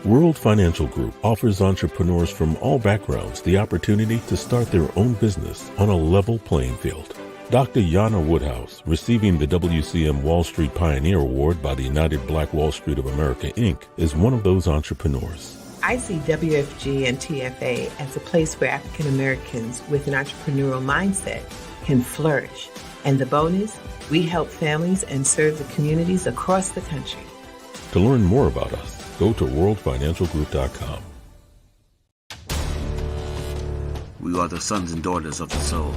World Financial Group offers entrepreneurs from all backgrounds the opportunity to start their own business on a level playing field. Dr. Yana Woodhouse, receiving the WCM Wall Street Pioneer Award by the United Black Wall Street of America, Inc., is one of those entrepreneurs. I see WFG and TFA as a place where African Americans with an entrepreneurial mindset can flourish. And the bonus, we help families and serve the communities across the country. To learn more about us, go to worldfinancialgroup.com. We are the sons and daughters of the soul.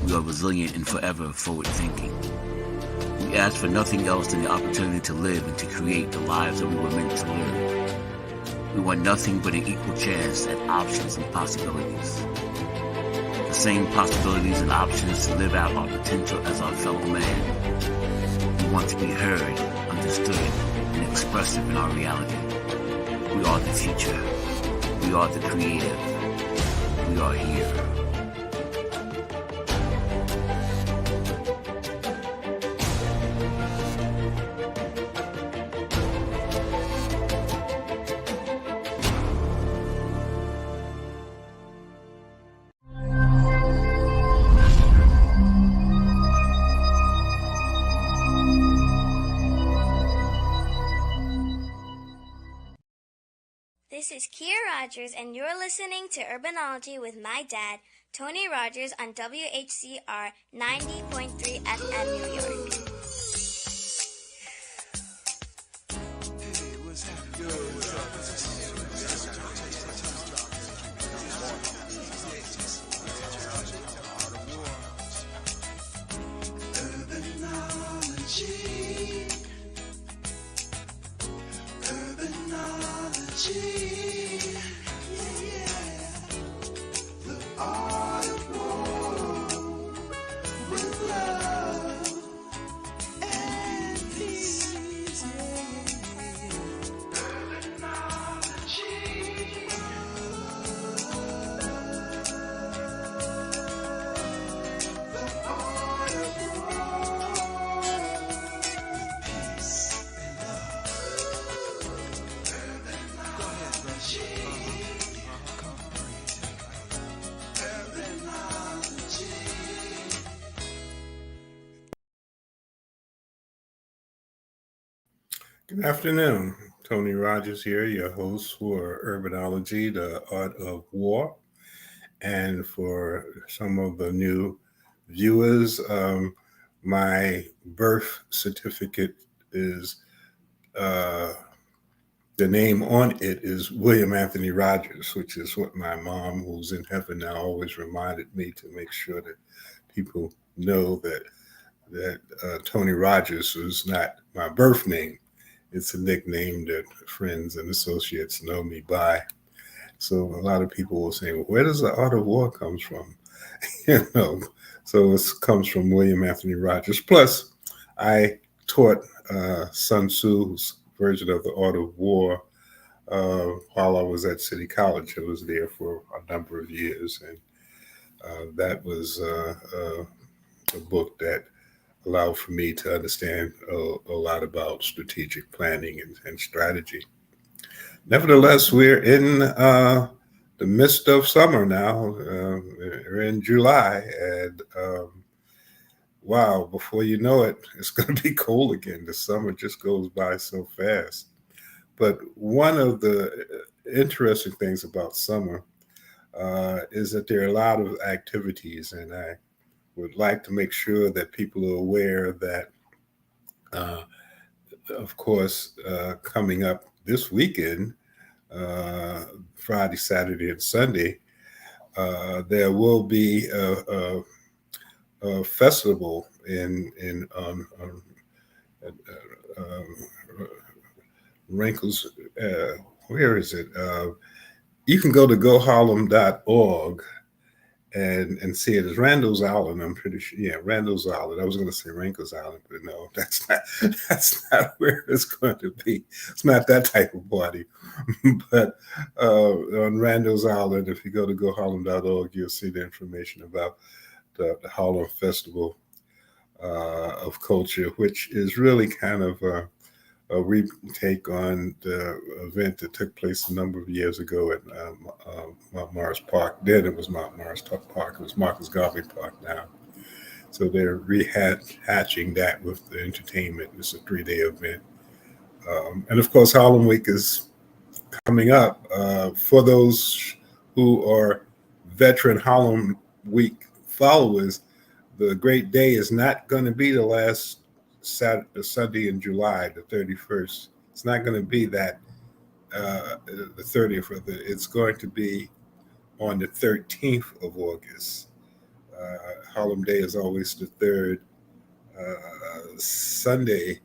We are resilient and forever forward-thinking. We ask for nothing else than the opportunity to live and to create the lives that we were meant to live. We want nothing but an equal chance at options and possibilities. The same possibilities and options to live out our potential as our fellow man. We want to be heard, understood, and expressive in our reality. We are the future. We are the creative. We are here. This is Kia Rogers, and you're listening to Urbanology with my dad, Tony Rogers, on WHCR 90.3 FM New York. Good afternoon. Tony Rogers here, your host for Urbanology, the Art of War. And for some of the new viewers, my birth certificate is, the name on it is William Anthony Rogers, which is what my mom, who's in heaven now, always reminded me to make sure that people know that Tony Rogers was not my birth name. It's a nickname that friends and associates know me by. So a lot of people will say, well, where does the art of war comes from? So it comes from William Anthony Rogers. Plus, I taught Sun Tzu's version of the art of war while I was at City College. I was there for a number of years. And that was a book that allowed for me to understand a lot about strategic planning and strategy. Nevertheless, we're in the midst of summer now. We're in July, and wow, before you know it, it's going to be cold again. The summer just goes by so fast. But one of the interesting things about summer is that there are a lot of activities, and I would like to make sure that people are aware that, of course, coming up this weekend, Friday, Saturday, and Sunday, there will be a festival in Wrinkles. Where is it? You can go to goharlem.org and see it as Randall's Island. I'm pretty sure. Yeah, Randall's Island. I was going to say Wrinkles Island, but no, that's not where it's going to be. It's not that type of party. But on Randall's Island, if you go to goharlem.org, you'll see the information about the Harlem Festival of Culture, which is really kind of a retake on the event that took place a number of years ago at Mount Morris Park. Then it was Mount Morris Park. It was Marcus Garvey Park now. So they're rehatching that with the entertainment. It's a 3-day event. And of course, Harlem Week is coming up. For those who are veteran Harlem Week followers, the great day is not going to be the last Sunday in July, the 31st. It's not going to be that the 30th of it. It's going to be on the 13th of August. Harlem Day is always the third Sunday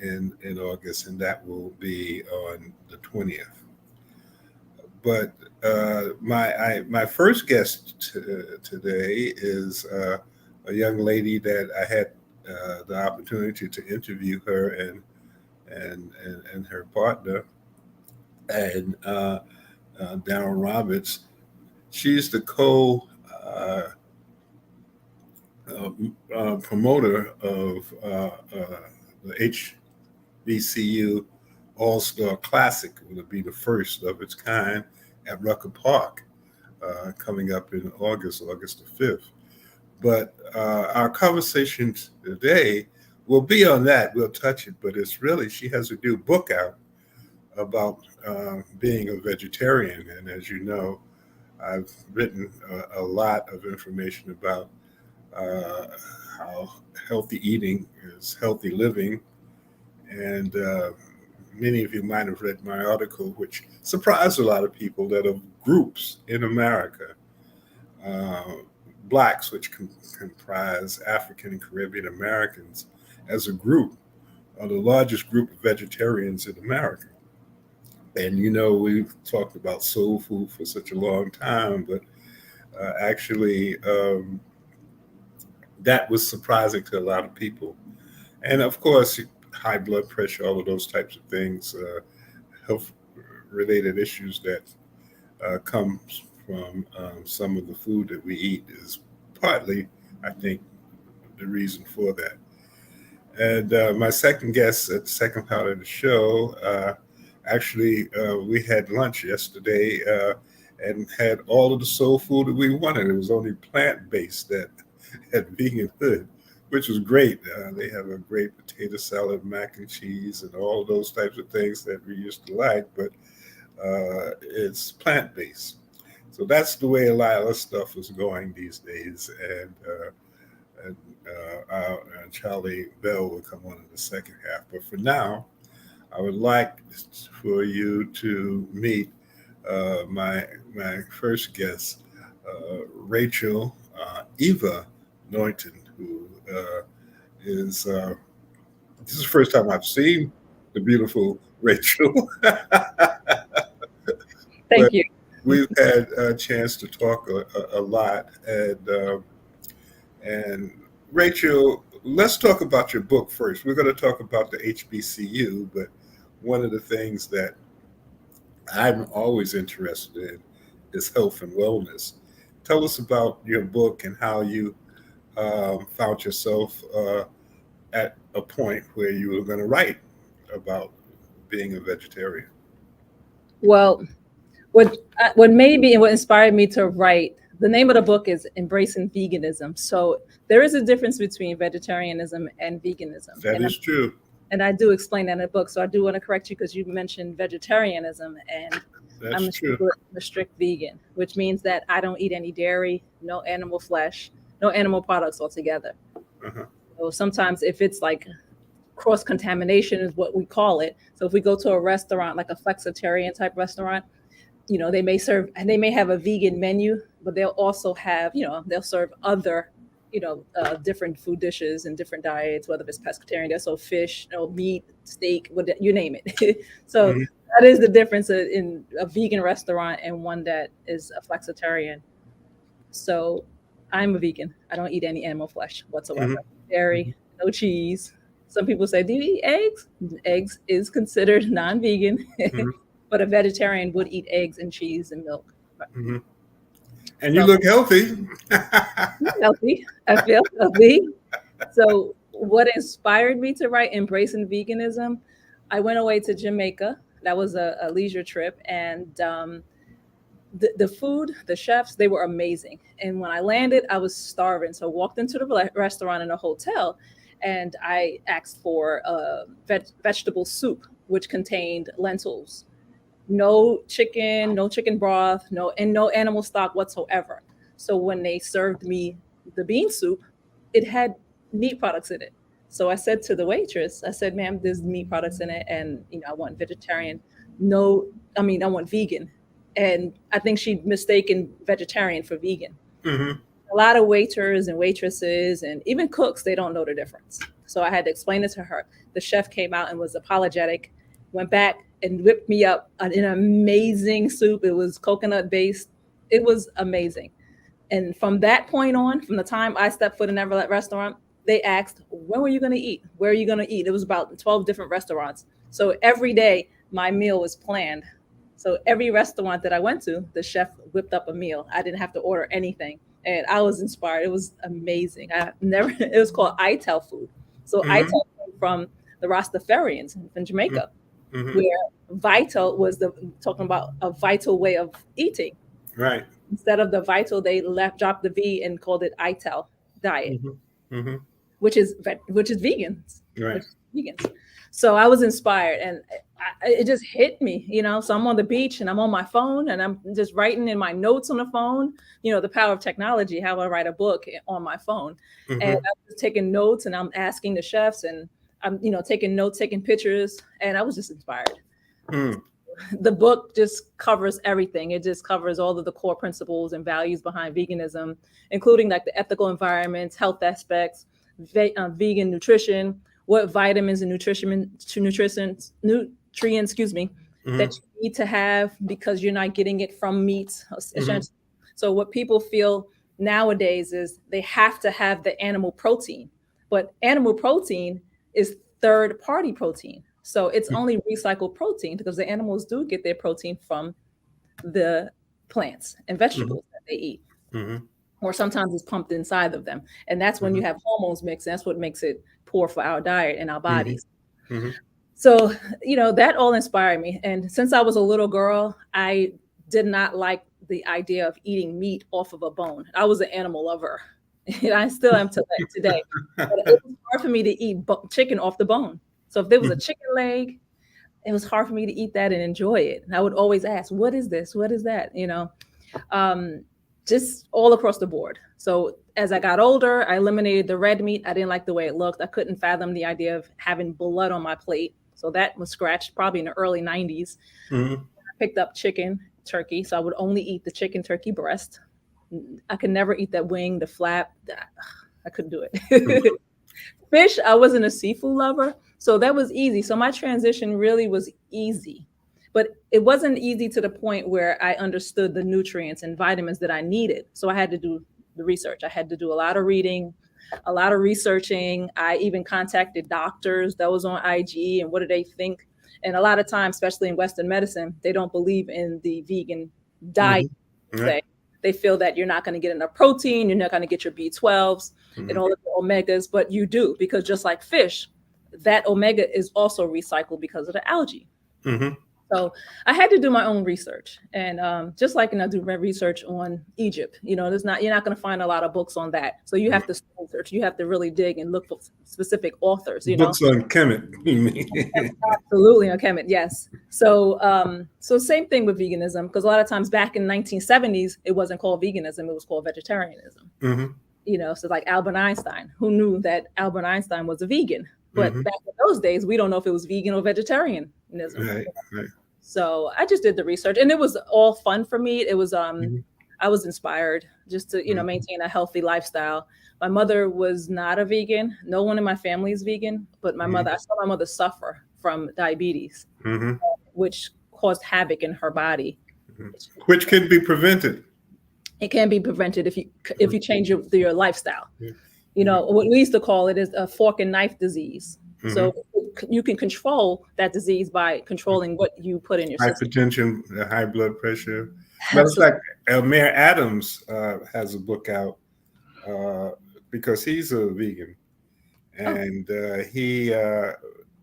in August, and that will be on the 20th. But my first guest today is a young lady that I had the opportunity to interview her and her partner, and Darren Roberts. She's the promoter of the HBCU All-Star Classic. It will be the first of its kind at Rucker Park, coming up in August the 5th. But our conversation today will be on that. We'll touch it, but it's really, she has a new book out about being a vegetarian. And as you know, I've written a lot of information about how healthy eating is healthy living. And many of you might have read my article, which surprised a lot of people, that of groups in America, Blacks, which comprise African and Caribbean Americans as a group, are the largest group of vegetarians in America. And, you know, we've talked about soul food for such a long time, but actually that was surprising to a lot of people. And of course, high blood pressure, all of those types of things, health-related issues that come from some of the food that we eat is partly, I think, the reason for that. And my second guest at the second part of the show, actually, we had lunch yesterday and had all of the soul food that we wanted. It was only plant-based at Vegan Hood, which was great. They have a great potato salad, mac and cheese, and all those types of things that we used to like, but it's plant-based. So that's the way a lot of stuff is going these days. And Charlie Bell will come on in the second half. But for now, I would like for you to meet my first guest, Rachel Eva Naughton, who is this is the first time I've seen the beautiful Rachel. Thank you. We've had a chance to talk a lot, and Rachel, let's talk about your book first. We're going to talk about the HBCU, but one of the things that I'm always interested in is health and wellness. Tell us about your book and how you found yourself at a point where you were going to write about being a vegetarian. Well, what made me and what inspired me to write, the name of the book is Embracing Veganism. So there is a difference between vegetarianism and veganism. That is true. And I do explain that in the book. So I do want to correct you because you mentioned vegetarianism, and I'm a strict vegan, which means that I don't eat any dairy, no animal flesh, no animal products altogether. Uh-huh. So sometimes if it's like cross-contamination is what we call it. So if we go to a restaurant, like a flexitarian type restaurant, you know, they may have a vegan menu, but they'll also have, you know, they'll serve other, you know, different food dishes and different diets, whether it's pescatarian, they'll serve fish, you know, meat, steak, you name it. So that is the difference in a vegan restaurant and one that is a flexitarian. So I'm a vegan. I don't eat any animal flesh whatsoever. Dairy, no cheese. Some people say, do you eat eggs? Eggs is considered non-vegan, but a vegetarian would eat eggs and cheese and milk. And you look healthy. Healthy. I feel healthy. So what inspired me to write Embracing Veganism? I went away to Jamaica. That was a leisure trip, and the food, the chefs, they were amazing. And when I landed, I was starving. So I walked into the restaurant in a hotel, and I asked for a vegetable soup, which contained lentils, no chicken, no chicken broth, no animal stock whatsoever. So when they served me the bean soup, it had meat products in it. So I said to the waitress, I said, "Ma'am, there's meat products in it, and I want vegetarian. No, I mean I want vegan." And I think she'd mistaken vegetarian for vegan. Mm-hmm. A lot of waiters and waitresses and even cooks, they don't know the difference. So I had to explain it to her. The chef came out and was apologetic, went back and whipped me up an amazing soup. It was coconut based. It was amazing. And from that point on, from the time I stepped foot in that restaurant, they asked, "When were you going to eat? Where are you going to eat?" It was about 12 different restaurants. So every day my meal was planned. So every restaurant that I went to, the chef whipped up a meal. I didn't have to order anything. And I was inspired. It was amazing. It was called ITEL food. So Mm-hmm. ITEL came from the Rastafarians in Jamaica, Mm-hmm. where vital was talking about a vital way of eating. Right. Instead of the vital, they dropped the V and called it ITEL diet, Mm-hmm. Mm-hmm. which is vegans. Right. Which is vegans. So I was inspired, and it just hit me, So I'm on the beach and I'm on my phone and I'm just writing in my notes on the phone. The power of technology, how I write a book on my phone, Mm-hmm. and I'm just taking notes and I'm asking the chefs and I'm taking notes, taking pictures, and I was just inspired. Mm. The book just covers everything. It just covers all of the core principles and values behind veganism, including like the ethical environments, health aspects, vegan nutrition, what vitamins and nutrients, Mm-hmm. that you need to have because you're not getting it from meat. Mm-hmm. So what people feel nowadays is they have to have the animal protein, but animal protein is third-party protein. So it's only recycled protein because the animals do get their protein from the plants and vegetables that they eat. Mm-hmm. Or sometimes it's pumped inside of them. And that's when you have hormones mixed. That's what makes it poor for our diet and our bodies. Mm-hmm. So, that all inspired me. And since I was a little girl, I did not like the idea of eating meat off of a bone. I was an animal lover. And I still am today. But it was hard for me to eat chicken off the bone. So if there was a chicken leg, it was hard for me to eat that and enjoy it. And I would always ask, "What is this? What is that?" Just all across the board. So as I got older, I eliminated the red meat. I didn't like the way it looked. I couldn't fathom the idea of having blood on my plate. So that was scratched probably in the early 90s. Mm-hmm. I picked up chicken, turkey. So I would only eat the chicken, turkey breast. I could never eat that wing, the flap. I couldn't do it. Fish, I wasn't a seafood lover. So that was easy. So my transition really was easy. But it wasn't easy to the point where I understood the nutrients and vitamins that I needed. So I had to do the research. I had to do a lot of reading, a lot of researching. I even contacted doctors that was on IG and what do they think? And a lot of times, especially in Western medicine, they don't believe in the vegan diet. Mm-hmm. Right. They feel that you're not going to get enough protein, you're not going to get your B12s and all of the omegas, but you do, because just like fish, that omega is also recycled because of the algae. Mm-hmm. So I had to do my own research, and just like I do research on Egypt, you're not going to find a lot of books on that. So you have to research, you have to really dig and look for specific authors. Books on Kemet, you mean? Absolutely, on Kemet, yes. So same thing with veganism, because a lot of times back in 1970s, it wasn't called veganism; it was called vegetarianism. Mm-hmm. So like Albert Einstein, who knew that Albert Einstein was a vegan? But Mm-hmm. back in those days, we don't know if it was vegan or vegetarianism. Right. So I just did the research, and it was all fun for me. It was I was inspired just to maintain a healthy lifestyle. My mother was not a vegan. No one in my family is vegan, but my mother, I saw my mother suffer from diabetes, which caused havoc in her body. Which can be prevented. It can be prevented if you change your lifestyle. What we used to call it is a fork and knife disease. So you can control that disease by controlling what you put in your system. Hypertension, high blood pressure. But it's like Mayor Adams has a book out because he's a vegan, and he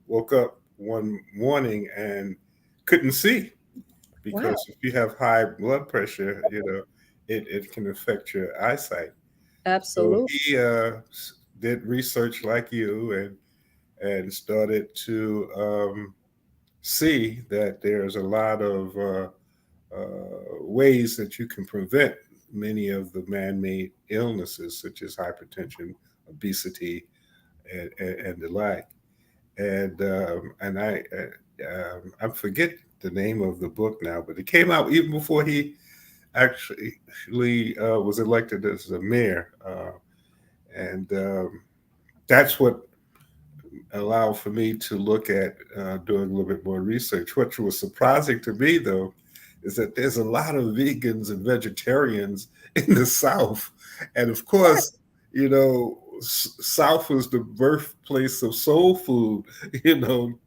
woke up one morning and couldn't see, Wow. because if you have high blood pressure, it can affect your eyesight. So Absolutely. he did research like you, and started to see that there's a lot of ways that you can prevent many of the man-made illnesses, such as hypertension, obesity, and the like. And I forget the name of the book now, but it came out even before he actually was elected as the mayor, and that's what allowed for me to look at doing a little bit more research. What was surprising to me, though, is that there's a lot of vegans and vegetarians in the South, and of course, South was the birthplace of soul food.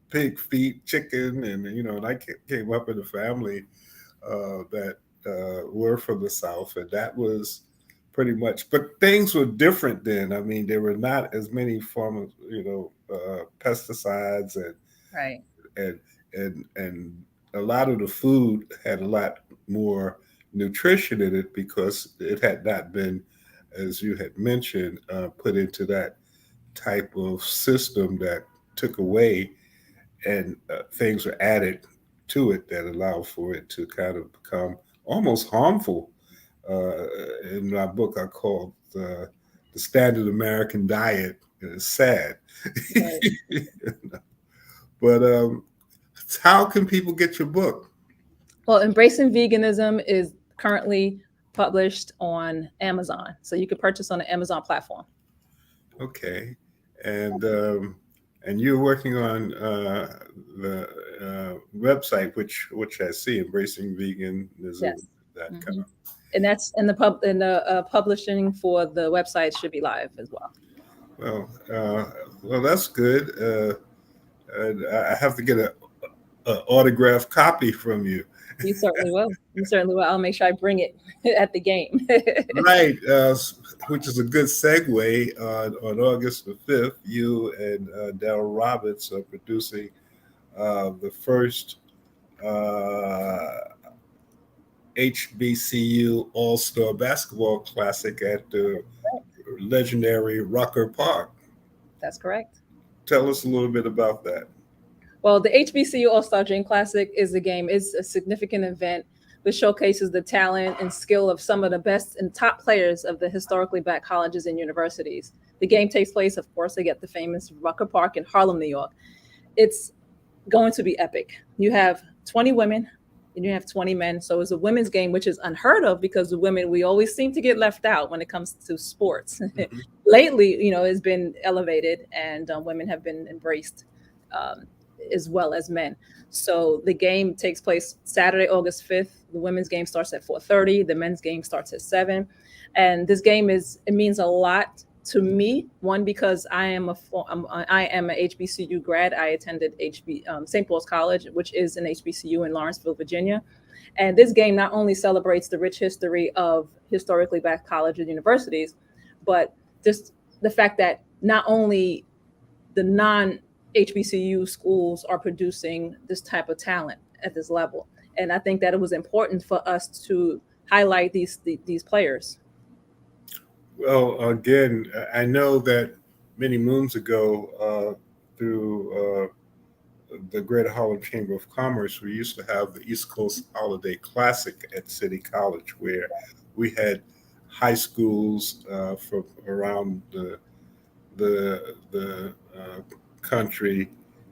Pig feet, chicken, and I came up in a family that were from the South, and that was pretty much. But things were different then. I mean, there were not as many forms, pesticides, Right. and a lot of the food had a lot more nutrition in it, because it had not been, as you had mentioned, put into that type of system that took away, and things were added to it that allowed for it to kind of become almost harmful. Uh, in my book, I called the standard American diet. It's sad. Right. But how can people get your book? Well, Embracing Veganism is currently published on Amazon, so you can purchase on the Amazon platform. Okay, and you're working on the website, which I see, Yes. embracingveganism.com. And that's in the publishing for the website should be live as well. Well, that's good. And I have to get a autographed copy from you. You certainly will. You certainly will. I'll make sure I bring it at the game. Right, which is a good segue. On August the 5th, you and Daryl Roberts are producing the first HBCU All-Star Basketball Classic at the legendary Rucker Park. That's correct. Tell us a little bit about that. Well, the HBCU All-Star Dream Classic is a significant event which showcases the talent and skill of some of the best and top players of the historically black colleges and universities. The game takes place, of course, at the famous Rucker Park in Harlem, New York. It's going to be epic. You have 20 women and you have 20 men. So it's a women's game, which is unheard of, because the women, we always seem to get left out when it comes to sports. Mm-hmm. Lately, it's been elevated, and women have been embraced as well as men. So the game takes place Saturday, August 5th. The women's game starts at 4:30. The men's game starts at 7. And this game it means a lot to me. One, because I am a HBCU grad. I attended St. Paul's College, which is an HBCU in Lawrenceville, Virginia. And this game not only celebrates the rich history of historically black colleges and universities, but just the fact that not only the non-HBCU schools are producing this type of talent at this level. And I think that it was important for us to highlight these players. Well, again, I know that many moons ago, through the Greater Harlem Chamber of Commerce, we used to have the East Coast Holiday Classic at City College, where we had high schools from around the country,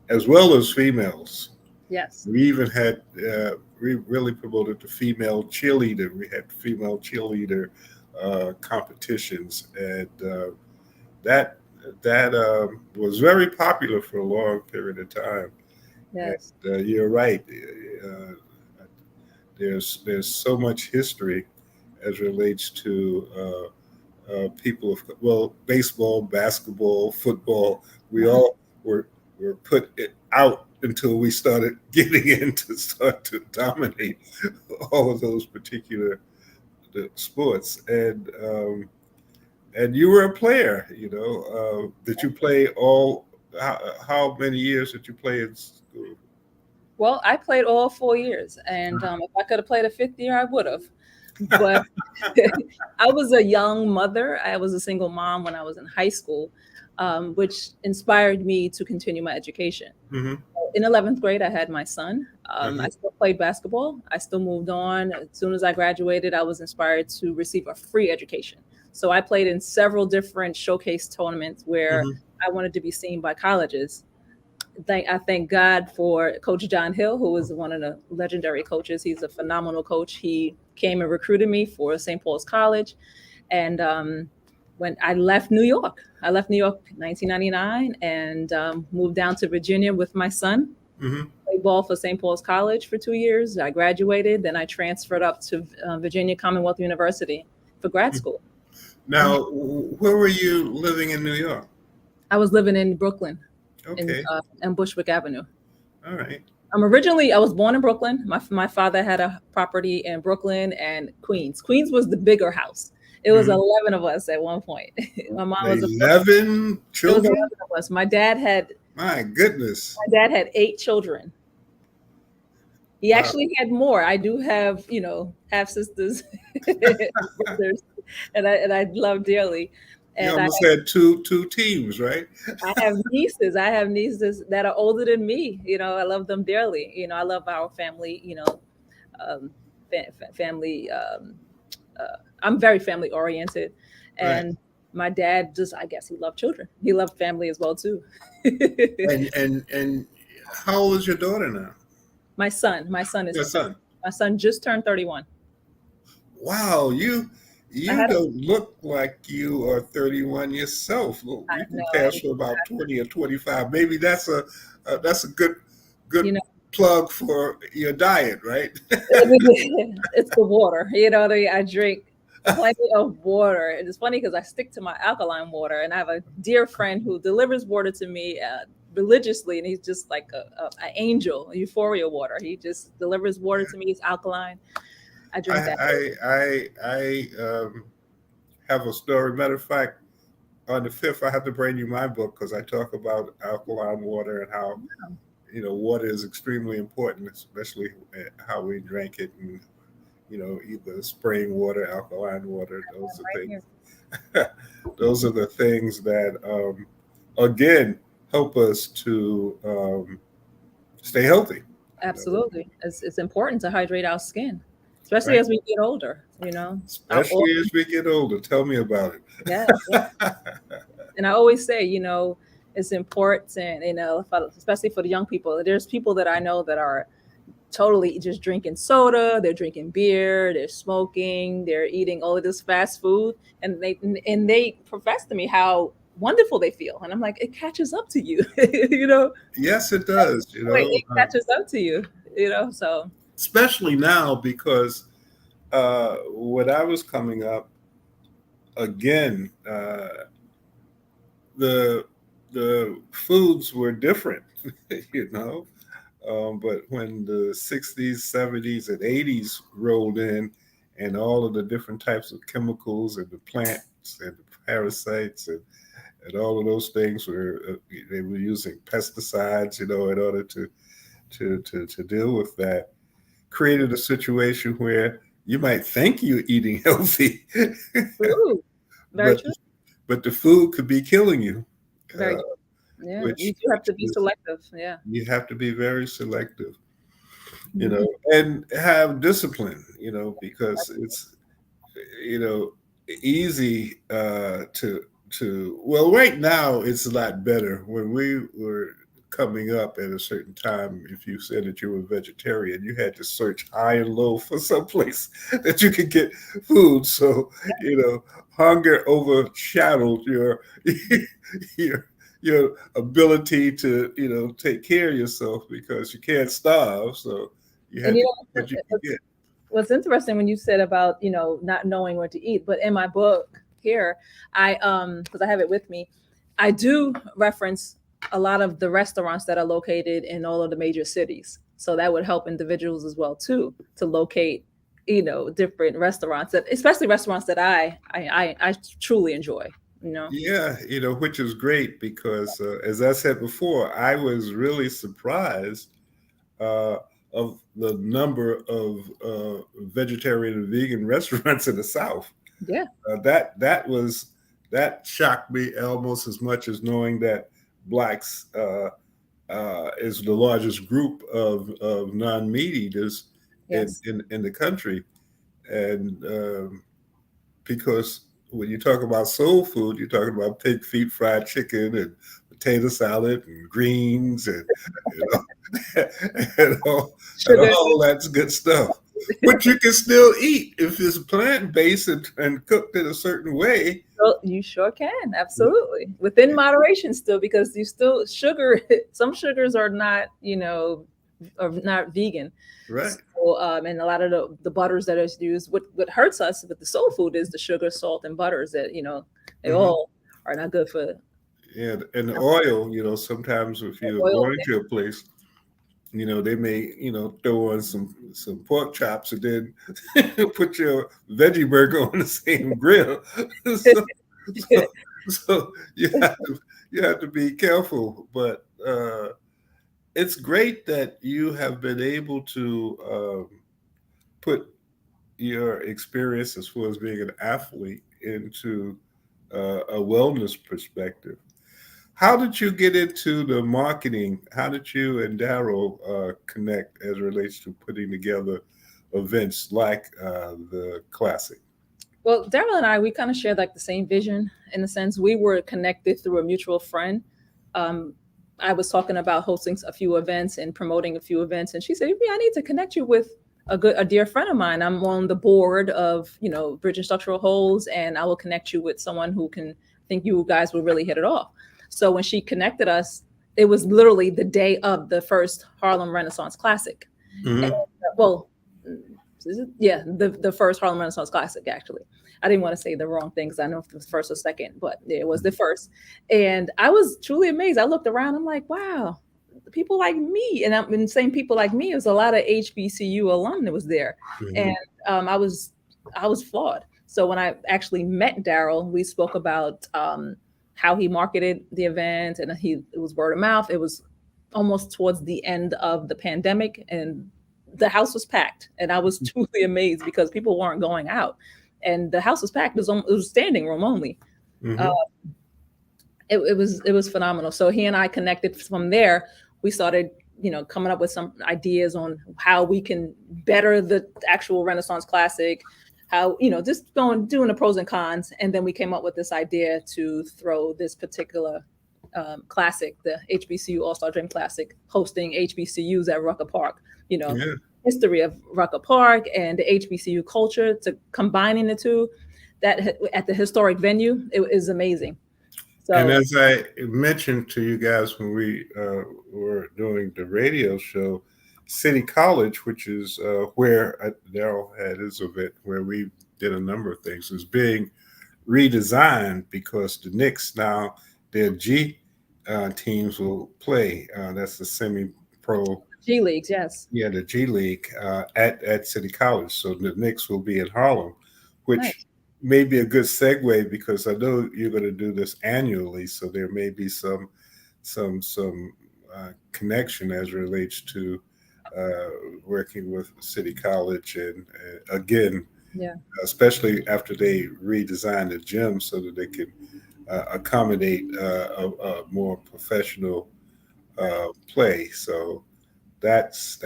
as well as females. Yes. We even had, we really promoted the female cheerleader. We had female cheerleader competitions, and that was very popular for a long period of time. Yes. And, you're right. There's so much history as relates to people of, baseball, basketball, football. We all were put out until we started getting in to start to dominate all of those particular sports. And you were a player, did you play all how many years did you play in school? Well, I played all 4 years, and if I could have played a fifth year, I would have. But I was a young mother. I was a single mom when I was in high school, which inspired me to continue my education. Mm-hmm. In 11th grade, I had my son. Uh-huh. I still played basketball. I still moved on. As soon as I graduated, I was inspired to receive a free education. So I played in several different showcase tournaments where Mm-hmm. I wanted to be seen by colleges. I thank God for Coach John Hill, who is one of the legendary coaches. He's a phenomenal coach. He came and recruited me for St. Paul's College. And when I left New York, in 1999 and moved down to Virginia with my son. Mm-hmm. Played ball for St. Paul's College for 2 years. I graduated. Then I transferred up to Virginia Commonwealth University for grad school. Now, where were you living in New York? I was living in Brooklyn. Okay. In Bushwick Avenue. All right. I was born in Brooklyn. My father had a property in Brooklyn and Queens. Queens was the bigger house. It was 11 of us at one point. My mom was 11 children. It was 11 of us. My dad had My goodness. 8 children. He actually had more. I do have, half sisters, brothers, and I love dearly. And You almost had two teams, right? I have nieces. That are older than me. I love them dearly. I love our family. Family. I'm very family oriented, and my dad I guess he loved children. He loved family as well too. and how old is your daughter now? My son is. Your son. My son just turned 31. Wow, you don't look like you are 31 yourself. You can pass for about 20 or 25. Maybe that's a good plug for your diet, right? It's the water. I drink plenty of water. And it's funny because I stick to my alkaline water, and I have a dear friend who delivers water to me religiously, and he's just like an angel, euphoria water. He just delivers water to me. It's alkaline. I drink that. I have a story. Matter of fact, on the 5th, I have to bring you my book because I talk about alkaline water and how water is extremely important, especially how we drink it, and either spring water, alkaline water. Those are things. Those are the things that again help us to stay healthy. Absolutely, it's important to hydrate our skin. Especially as we get older, Especially as we get older. Tell me about it. Yeah. And I always say, it's important, especially for the young people. There's people that I know that are totally just drinking soda, they're drinking beer, they're smoking, they're eating all of this fast food, and they profess to me how wonderful they feel. And I'm like, it catches up to you, Yes, it does. It catches up to you, so. Especially now, because when I was coming up, again, the foods were different, but when the 60s, 70s, and 80s rolled in, and all of the different types of chemicals and the plants and the parasites and all of those things they were using pesticides, in order to deal with that, created a situation where you might think you're eating healthy, very true. But the food could be killing you. Very true. Yeah, you do have to be selective. Yeah, you have to be very selective, and have discipline, because it's, easy to. Well, right now it's a lot better. When we were coming up at a certain time, if you said that you were vegetarian, you had to search high and low for some place that you could get food. So, hunger overshadowed your ability to, take care of yourself, because you can't starve. So you had to get what you could get. What's interesting when you said about, not knowing what to eat, but in my book here, because I have it with me, I do reference a lot of the restaurants that are located in all of the major cities. So that would help individuals as well too, to locate, different restaurants, especially restaurants that I truly enjoy. you know. Yeah, which is great because, as I said before, I was really surprised uh, of the number of vegetarian and vegan restaurants in the South. Yeah. That shocked me almost as much as knowing that blacks is the largest group of non-meat eaters Yes. in the country, and because when you talk about soul food, you're talking about pig feet, fried chicken, and potato salad, and greens, and you know, and Sugar. all that's good stuff. But you can still eat if it's plant based and cooked in a certain way. Well, you sure can, absolutely, within moderation still, because you still sugar. Some sugars are not, are not vegan. Right. So, and a lot of the butters that is used, what hurts us with the soul food is the sugar, salt, and butters that they Mhm. all are not good for Yeah, and the oil, sometimes if you're oil. going to a place, they may, throw on some pork chops and then put your veggie burger on the same grill. so, so, so you have to be careful. But it's great that you have been able to put your experience as far as being an athlete into a wellness perspective. How did you get into the marketing? How did you and Daryl connect as it relates to putting together events like the Classic? Well, Daryl and I, we kind of shared like the same vision in the sense we were connected through a mutual friend. Um, I was talking about hosting a few events and promoting a few events, and she said, "Yeah, I need to connect you with a dear friend of mine. I'm on the board of Bridge and Structural Holes, and I will connect you with someone who can think you guys will really hit it off." So when she connected us, it was literally the day of the first Harlem Renaissance Classic. And, Mm-hmm. well, yeah, the first Harlem Renaissance Classic, actually. I didn't want to say the wrong thing because I know if it was first or second, but it was the first. And I was truly amazed. I looked around, I'm like, wow, people like me, and same people like me, there's a lot of HBCU alum that was there. Mm-hmm. And I was flawed. So when I actually met Daryl, we spoke about how he marketed the event, and it was word of mouth. It was almost towards the end of the pandemic, and the house was packed, and I was truly amazed because people weren't going out, and the house was packed. It was standing room only. Uh, Mm-hmm. it was phenomenal. So he and I connected from there. We started, coming up with some ideas on how we can better the actual Renaissance Classic, how, just doing the pros and cons. And then we came up with this idea to throw this particular classic, the HBCU All-Star Dream Classic, hosting HBCUs at Rucker Park, Yeah. history of Rucker Park and the HBCU culture, to combining the two that at the historic venue, it is amazing. And So as I mentioned to you guys when we were doing the radio show, City College, which is where Daryl had his event, where we did a number of things, is being redesigned because the Knicks now, their G teams will play. That's the semi-pro, G Leagues, yes. yeah, the G League at City College. So the Knicks will be in Harlem, Nice. which may be a good segue because I know you're going to do this annually. So there may be some connection as it relates to working with City College and again, Yeah. especially after they redesign the gym so that they can accommodate a more professional play. So that's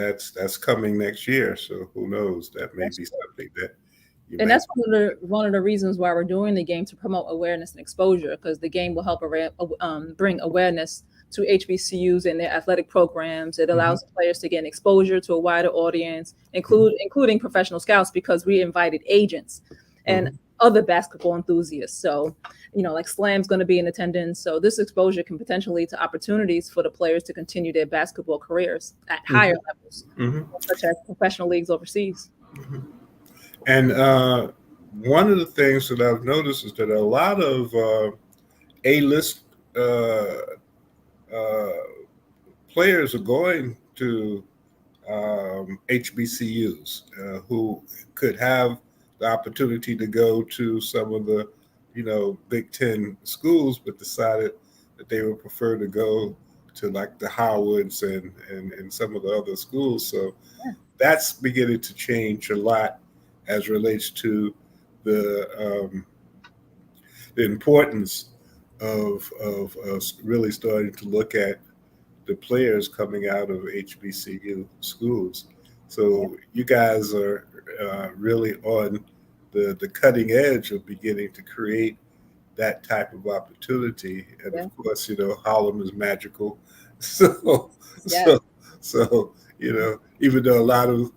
coming next year. So who knows? That may That's be something that you And may. that's one of the reasons why we're doing the game, to promote awareness and exposure, because the game will help bring awareness to HBCUs and their athletic programs. It Mhm. allows the players to gain exposure to a wider audience, including professional scouts, because we invited agents and Mhm. other basketball enthusiasts. So, like Slam's going to be in attendance. So this exposure can potentially lead to opportunities for the players to continue their basketball careers at higher levels, Mhm. such as professional leagues overseas. Mhm. And one of the things that I've noticed is that a lot of A-list uh, uh, players are going to HBCUs who could have the opportunity to go to some of the Big Ten schools, but decided that they would prefer to go to like the Howards and some of the other schools. So that's beginning to change a lot as relates to the the importance of us really starting to look at the players coming out of HBCU schools. So you guys are really on the cutting edge of beginning to create that type of opportunity. And of course, Harlem is magical. So, Yes. so, even though a lot of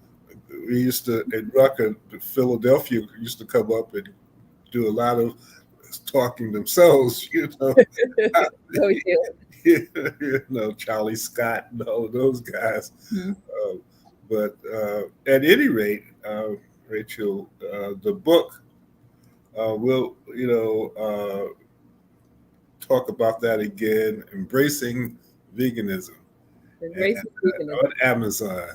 we used to in Rucker, Philadelphia used to come up and do a lot of talking themselves, So we Charlie Scott and all those guys. do. But at any rate, Rachel, the book will talk about that again, embracing veganism, Embracing veganism. on Amazon.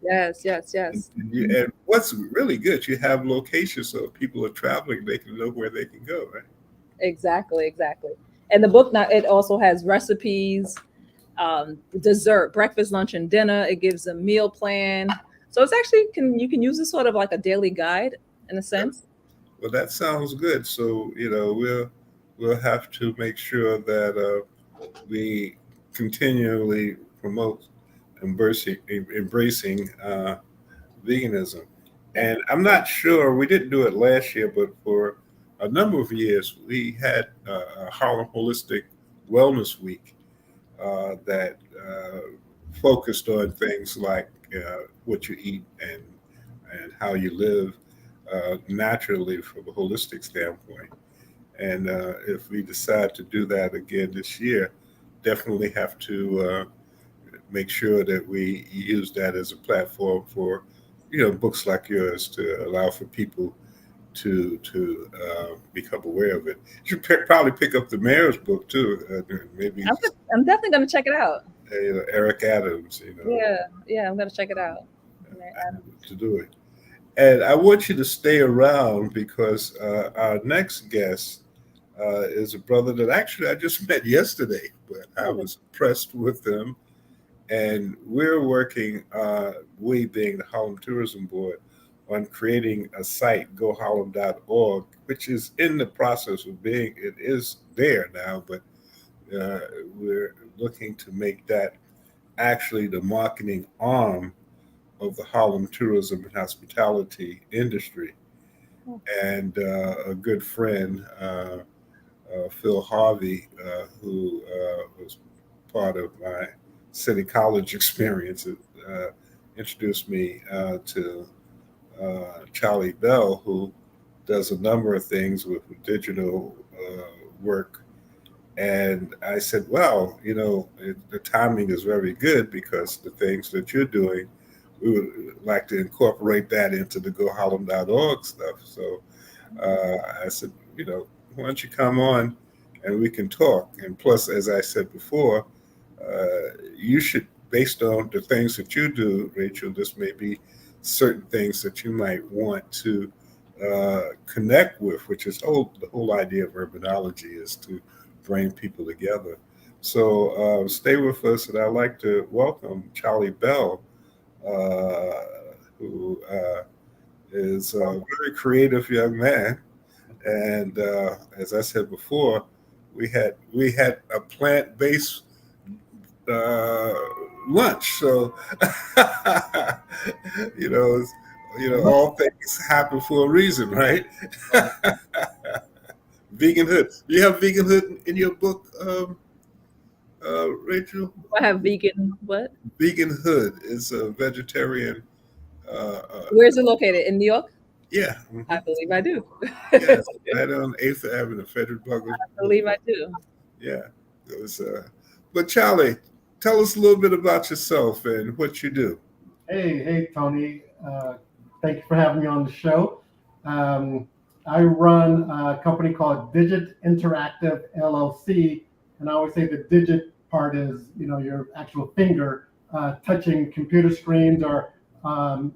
Yes. And what's really good, you have locations, so if people are traveling, they can know where they can go, right? Exactly. And the book now, it also has recipes, dessert, breakfast, lunch, and dinner. It gives a meal plan. So it's actually you can use it sort of like a daily guide in a sense. Well, that sounds good. So we'll have to make sure that we continually promote embracing veganism. And I'm not sure, we didn't do it last year, but for a number of years, we had a Harlem Holistic Wellness Week that focused on things like what you eat and how you live naturally from a holistic standpoint. And if we decide to do that again this year, definitely have to make sure that we use that as a platform for, books like yours to allow for people to become aware of it. You should probably pick up the mayor's book too. Maybe I'm definitely going to check it out. Eric Adams. Yeah, I'm going to check it out. To do it. And I want you to stay around because our next guest is a brother that actually I just met yesterday, but I was impressed with him. And we're working, we being the Harlem Tourism Board, on creating a site, goharlem.org, which is in the process of it is there now, but we're looking to make that actually the marketing arm of the Harlem tourism and hospitality industry. And a good friend, Phil Harvey, who was part of my City College experience, introduced me to Charlie Bell, who does a number of things with digital work. And I said, well, the timing is very good because the things that you're doing, we would like to incorporate that into the goharlem.org stuff. So I said, why don't you come on and we can talk? And plus, as I said before, you should, based on the things that you do, Rachel, this may be certain things that you might want to connect with, which is the whole idea of urbanology is to bring people together. So stay with us, and I'd like to welcome Charlie Bell, who is a very creative young man. And as I said before, we had a plant-based lunch. So all things happen for a reason, right? Veganhood. Do you have veganhood in your book, Rachel? I have vegan what? Veganhood is a vegetarian. Where is it located? In New York? Yeah. I believe I do. Yes, right on 8th Avenue, Frederick Douglass. I believe I do. Yeah. It was, but Charlie, tell us a little bit about yourself and what you do. Hey, Tony. Thank you for having me on the show. I run a company called Digit Interactive LLC, and I always say the digit part is, your actual finger touching computer screens or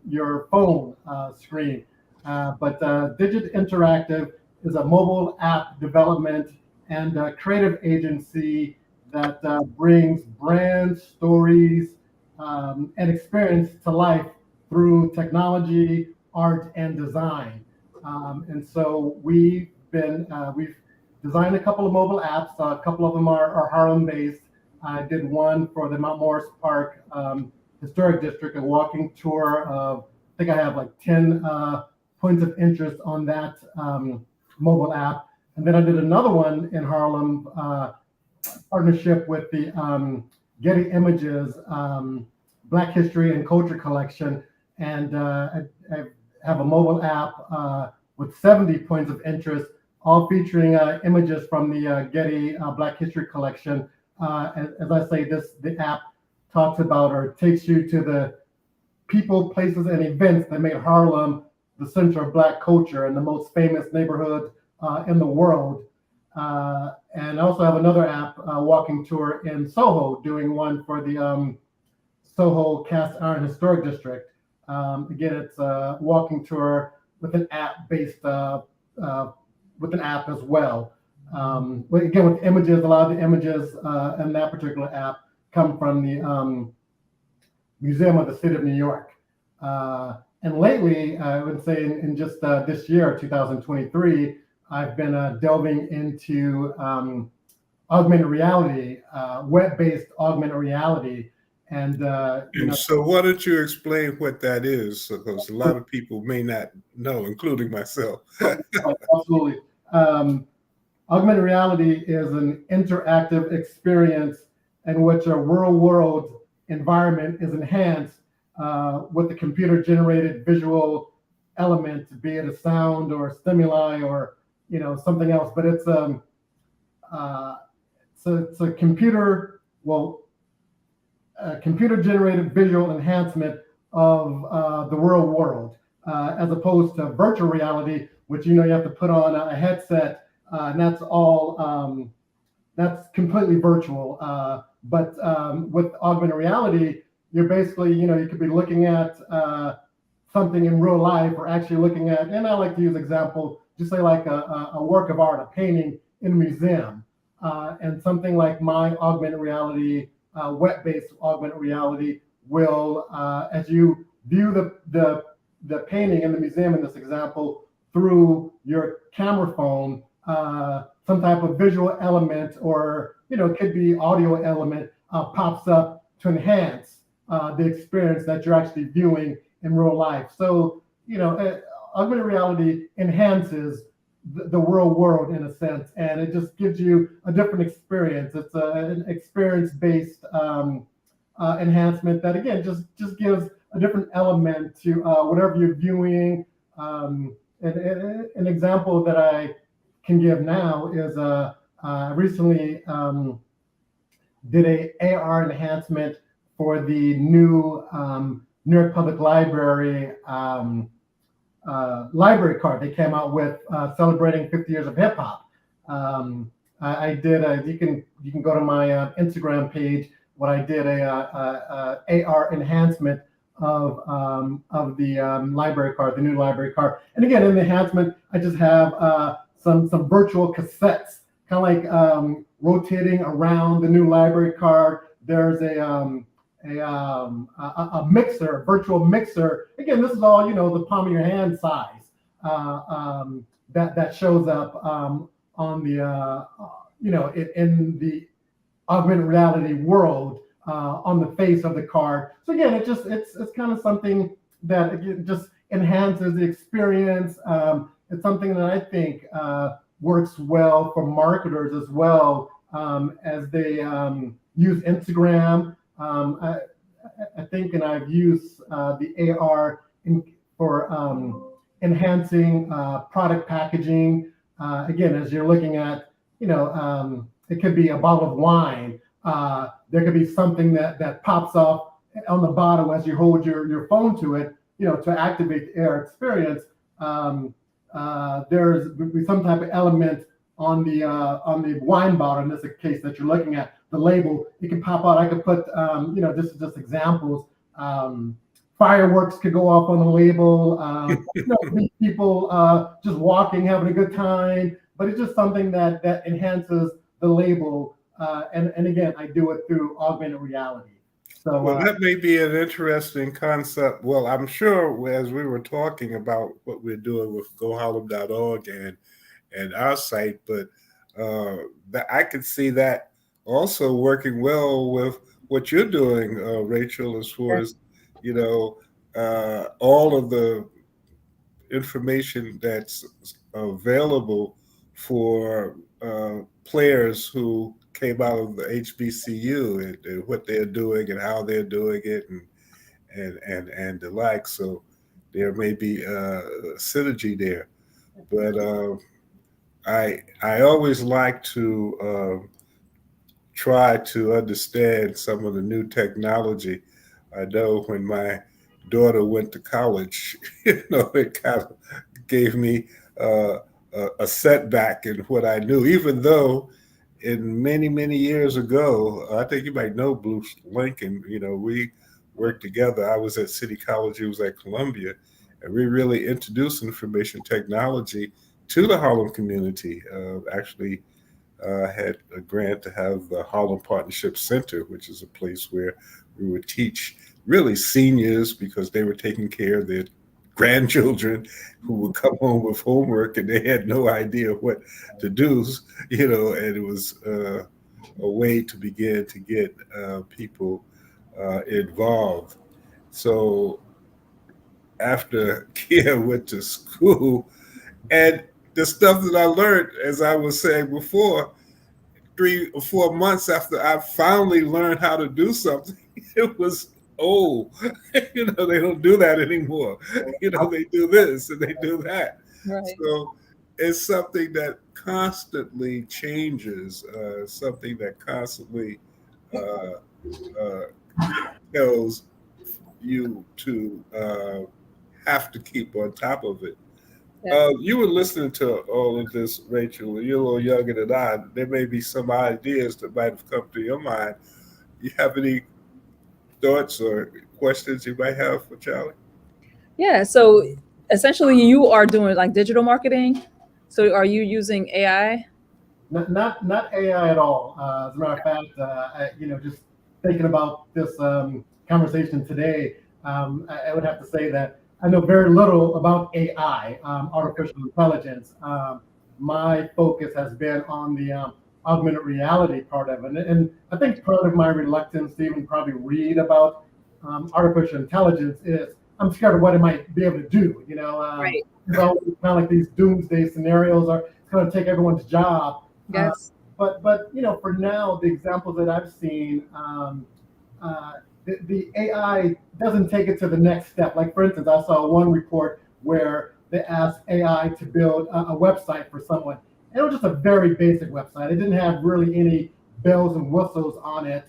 your phone screen. But Digit Interactive is a mobile app development and creative agency that brings brands, stories, and experience to life through technology, art, and design. And so we've designed a couple of mobile apps. A couple of them are Harlem-based. I did one for the Mount Morris Park Historic District, a walking tour of, I think I have like 10 points of interest on that mobile app. And then I did another one in Harlem, partnership with the Getty Images Black History and Culture Collection. And I have a mobile app with 70 points of interest, all featuring images from the Getty Black History Collection. As I say, the app talks about or takes you to the people, places, and events that made Harlem the center of Black culture and the most famous neighborhood in the world. And I also have another app, walking tour in Soho, doing one for the Soho Cast Iron Historic District. Again, it's a walking tour with an app based with an app as well. But again, with images, a lot of the images in that particular app come from the Museum of the City of New York. And lately, I would say in just this year, 2023, I've been delving into augmented reality, web-based augmented reality. And so why don't you explain what that is? Because a lot of people may not know, including myself. Absolutely. Augmented reality is an interactive experience in which a real world environment is enhanced with a computer-generated visual element, be it a sound or stimuli or something else. But it's a computer-generated visual enhancement of the real world, as opposed to virtual reality, which you have to put on a headset, and that's all that's completely virtual. But with augmented reality, you're basically, you could be looking at something in real life, or actually looking at, and I like to use example, just say like a work of art, a painting in a museum, and something like my augmented reality, web-based augmented reality will, as you view the painting in the museum in this example through your camera phone, some type of visual element, or it could be audio element, pops up to enhance the experience that you're actually viewing in real life. So augmented reality enhances the real world in a sense, and it just gives you a different experience. It's an experience-based enhancement that, again, just gives a different element to whatever you're viewing. An example that I can give now is I recently did a AR enhancement for the new New York Public Library library card they came out with, celebrating 50 years of hip hop. I did you can go to my Instagram page. What I did a AR enhancement of the library card, the new library card. And again, in the enhancement, I just have some virtual cassettes, kind of like rotating around the new library card. There's a mixer, virtual mixer. Again, this is all the palm of your hand size, that shows up on the in the augmented reality world, on the face of the card. So again, it's kind of something that, again, just enhances the experience. It's something that I think works well for marketers as well, as they use Instagram. I think, and I've used the AR for enhancing product packaging. Again, as you're looking at, it could be a bottle of wine. There could be something that pops off on the bottom as you hold your phone to it, to activate the AR experience. There's some type of element on the wine bottle, in this case that you're looking at, the label. It can pop out. I could put, this is just examples fireworks could go off on the label. These people just walking, having a good time, but it's just something that enhances the label. And again, I do it through augmented reality. So well, that may be an interesting concept. Well, I'm sure as we were talking about what we're doing with GoHarlem.org and our site, but that I could see that also working well with what you're doing, Rachel, as far as all of the information that's available for players who came out of the HBCU and what they're doing and how they're doing it and the like. So there may be a synergy there, but I always like to try to understand some of the new technology. I know when my daughter went to college, it kind of gave me a setback in what I knew, even though in many years ago, I think you might know Bruce Lincoln, we worked together. I was at City College, he was at Columbia, and we really introduced information technology to the Harlem community. Actually, had a grant to have the Harlem Partnership Center, which is a place where we would teach really seniors because they were taking care of their grandchildren who would come home with homework and they had no idea what to do, and it was a way to begin to get people involved. So after Kia went to school, and the stuff that I learned, as I was saying before, 3 or 4 months after I finally learned how to do something, it was they don't do that anymore. They do this and they do that. Right. So it's something that constantly changes, something that constantly tells you to have to keep on top of it. Yeah. You were listening to all of this, Rachel. You're a little younger than I. There may be some ideas that might have come to your mind. You have any thoughts or questions you might have for Charlie? Yeah. So essentially, you are doing like digital marketing. So are you using AI? Not AI at all. As a matter of fact, just thinking about this conversation today, I would have to say that I know very little about AI, artificial intelligence. My focus has been on the augmented reality part of it. And I think part of my reluctance to even probably read about artificial intelligence is I'm scared of what it might be able to do. Right. It's always kind of like these doomsday scenarios are going to take everyone's job. Yes. But for now, the examples that I've seen, the AI doesn't take it to the next step. Like, for instance, I saw one report where they asked AI to build a website for someone. And it was just a very basic website. It didn't have really any bells and whistles on it.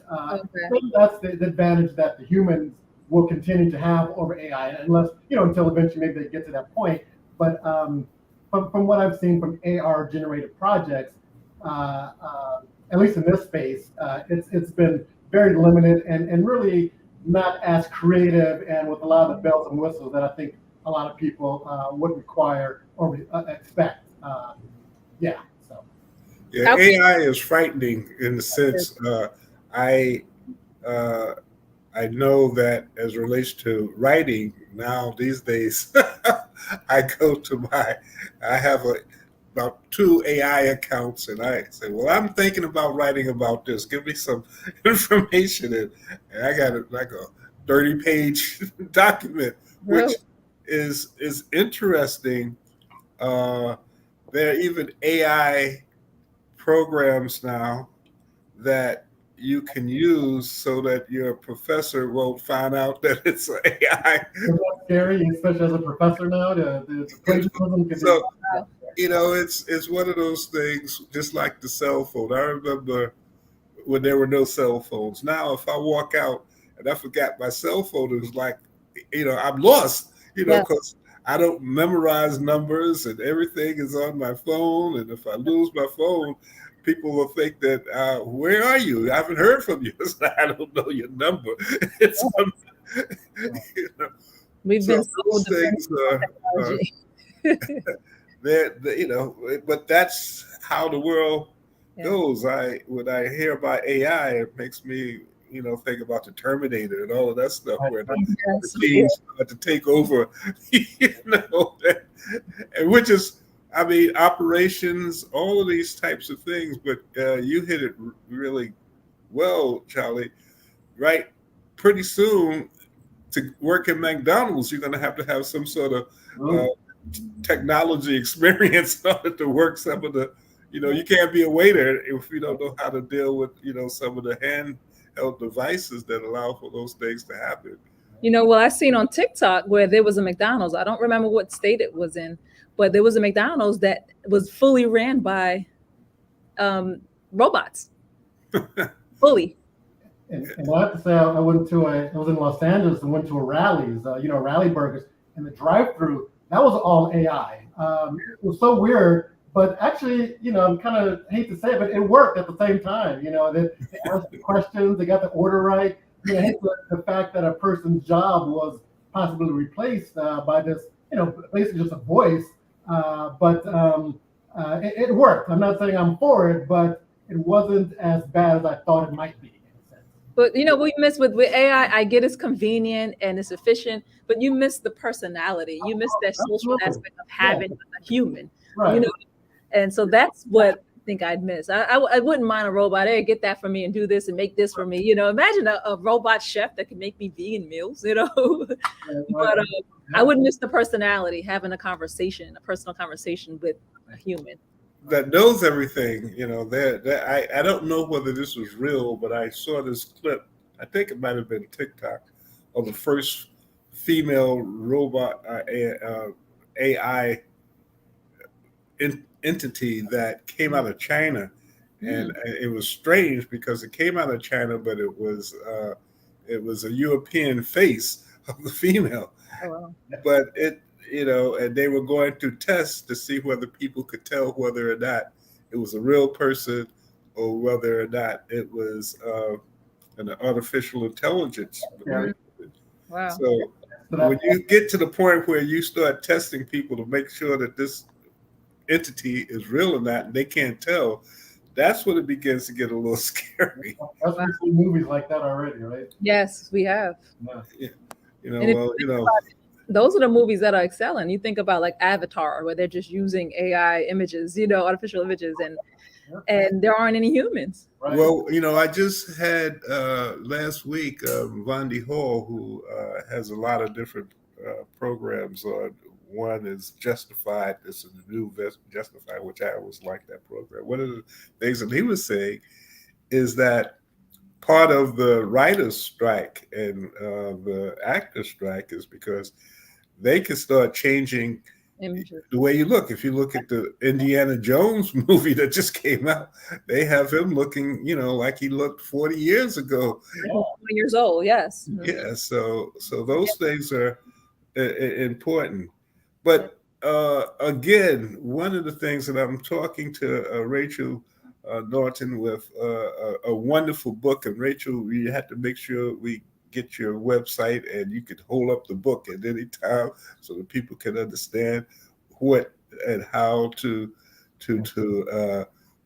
Maybe that's the advantage that the humans will continue to have over AI, unless, until eventually maybe they get to that point. But from what I've seen from AR generated projects, at least in this space, it's been very limited and really not as creative and with a lot of the bells and whistles that I think a lot of people would require or expect. So. Yeah, AI is frightening in the sense I know that as it relates to writing now these days, I have about 2 AI accounts, and I say, well, I'm thinking about writing about this. Give me some information. And I got like a 30-page document, which is interesting. There are even AI programs now that you can use so that your professor won't find out that it's AI. Is that scary, especially as a professor now? The plagiarism can So, it's one of those things, just like the cell phone. I remember when there were no cell phones. Now, if I walk out and I forgot my cell phone, it was like, I'm lost, because I don't memorize numbers and everything is on my phone. And if I lose my phone, people will think that, where are you? I haven't heard from you. I don't know your number. You know, We've so been so those dependent things on are technology. you know, but that's how the world Yeah. goes. When I hear about AI, it makes me, you know, think about the Terminator and all of that stuff, where the Yes, machines start to take over, you know, and which is, I mean, operations, all of these types of things. But you hit it really well, Charlie. Right, pretty soon to work at McDonald's, you're going to have some sort of uh, technology experience in order to work some of the, you know, you can't be a waiter if you don't know how to deal with, you know, some of the handheld devices that allow for those things to happen. You know, well, I seen on TikTok where there was a McDonald's. I don't remember what state it was in, but there was a McDonald's that was fully ran by robots, fully. And I have to say, I went to I was in Los Angeles and went to a Rally's, Rally Burgers, and the drive-through, that was all AI. It was so weird, but actually, you know, I'm kind of hate to say it, but it worked at the same time. You know, they asked the questions, they got the order right. You know, I hate the fact that a person's job was possibly replaced by this, you know, basically just a voice. But it worked. I'm not saying I'm for it, but it wasn't as bad as I thought it might be. But you know, we miss with AI. I get it's convenient and it's efficient, but you miss the personality. You miss that social aspect of having a human. Right. You know, and so that's what I think I'd miss. I wouldn't mind a robot. Hey, get that for me and do this and make this for me. You know, imagine a robot chef that can make me vegan meals. You know, but I would miss the personality, having a conversation, a personal conversation with a human That knows everything, you know. I don't know whether this was real, but I saw this clip. I think it might have been TikTok of the first female robot AI entity that came out of China, and it was strange because it came out of China, but it was a European face of the female. Oh, wow. But it, you know, and they were going through tests to see whether people could tell whether or not it was a real person or whether or not it was an artificial intelligence. Wow. So when you get to the point where you start testing people to make sure that this entity is real or not, and they can't tell, that's when it begins to get a little scary. That's wow. We've seen movies like that already, right? Yes, we have. Yeah. You know, well, you know, those are the movies that are excelling. You think about like Avatar, where they're just using AI images, you know, artificial images, and there aren't any humans. Right. Well, you know, I just had last week Vondi Hall, who has a lot of different programs on. One is Justified. This is the new Justified, which I always like that program. One of the things that he was saying is that part of the writer's strike and the actor's strike is because they can start changing images. The way you look. If you look at the Indiana Jones movie that just came out, they have him looking, you know, like he looked 40 years ago. 20 years old, yes. Yeah, so those things are important. But again, one of the things that I'm talking to Rachel Naughton with a wonderful book, and Rachel, you have to make sure we get your website and you could hold up the book at any time so that people can understand what and how to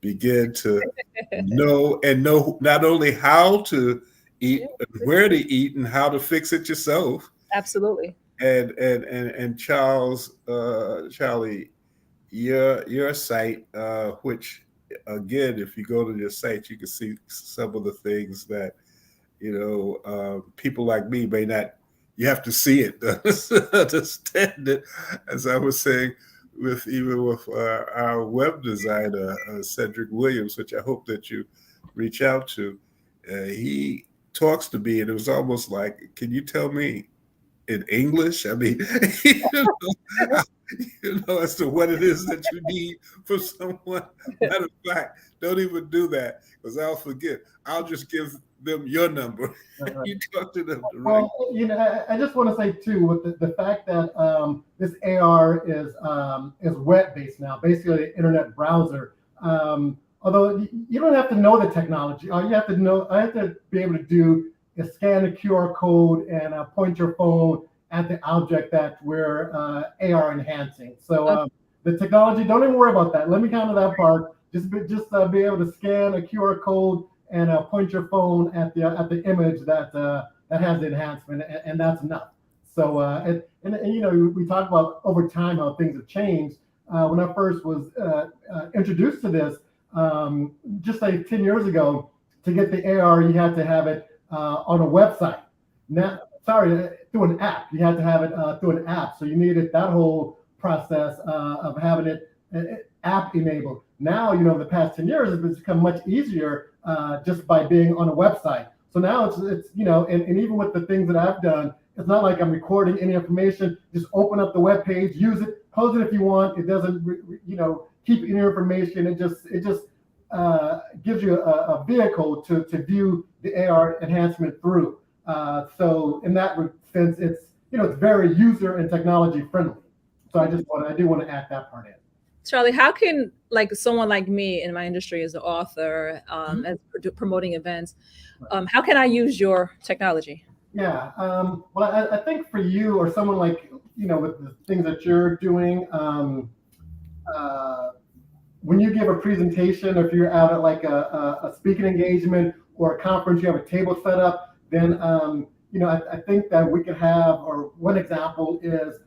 begin to know not only how to eat, but where to eat and how to fix it yourself. Absolutely. And Charlie, your site, which again, if you go to your site, you can see some of the things that, you know, people like me may not. You have to see it to understand it. As I was saying, with our web designer Cedric Williams, which I hope that you reach out to, he talks to me, and it was almost like, "Can you tell me in English?" I mean, you know, as to what it is that you need from someone. Matter of fact, don't even do that because I'll forget. I'll just give them your number. You talk to them directly. Well, you know, I just want to say too, with the fact that this AR is web-based now, basically an internet browser. Although you don't have to know the technology, all you have to know, I have to be able to do is scan a QR code and point your phone at the object that we're AR enhancing. So the technology, don't even worry about that. Let me counter that part. Just be able to scan a QR code and point your phone at the image that has the enhancement, and that's enough. So and you know, we talk about over time how things have changed. When I first was introduced to this, just like 10 years ago, to get the AR, you had to have it on a website. Now, through an app. You had to have it through an app. So you needed that whole process of having it app enabled. Now, you know, the past 10 years, it's become much easier just by being on a website. So now it's you know, and even with the things that I've done, it's not like I'm recording any information. Just open up the web page, use it, close it if you want. It doesn't, you know, keep any information. It just gives you a vehicle to view the AR enhancement through. So in that sense, it's, you know, it's very user and technology friendly. So I do want to add that part in. Charlie, how can like someone like me in my industry as an author, as promoting events, how can I use your technology? Yeah, well, I think for you or someone like, you know, with the things that you're doing, when you give a presentation, or if you're out at like a speaking engagement or a conference, you have a table set up, then, you know, I think that we could have, or one example is,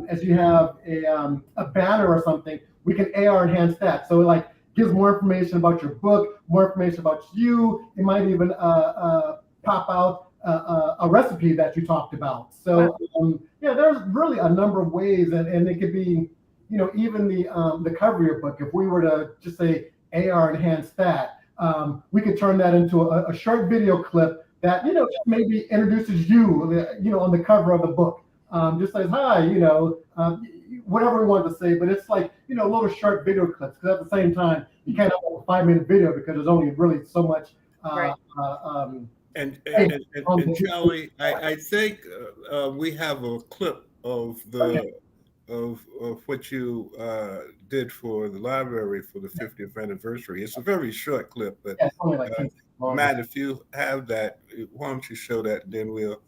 as you have a banner or something, we can AR enhance that. So it like gives more information about your book, more information about you. It might even pop out a recipe that you talked about. So yeah, there's really a number of ways, and it could be, you know, even the cover of your book. If we were to just say AR enhance that, we could turn that into a short video clip that, you know, maybe introduces you, you know, on the cover of the book. Just says hi, you know, whatever we want to say, but it's like, you know, little short video clips, because at the same time, you can't have a 5-minute video because there's only really so much. Right. And Charlie, I think we have a clip of the of what you did for the library for the 50th anniversary. It's a very short clip, but it's only like Matt, if you have that, why don't you show that? Then we'll,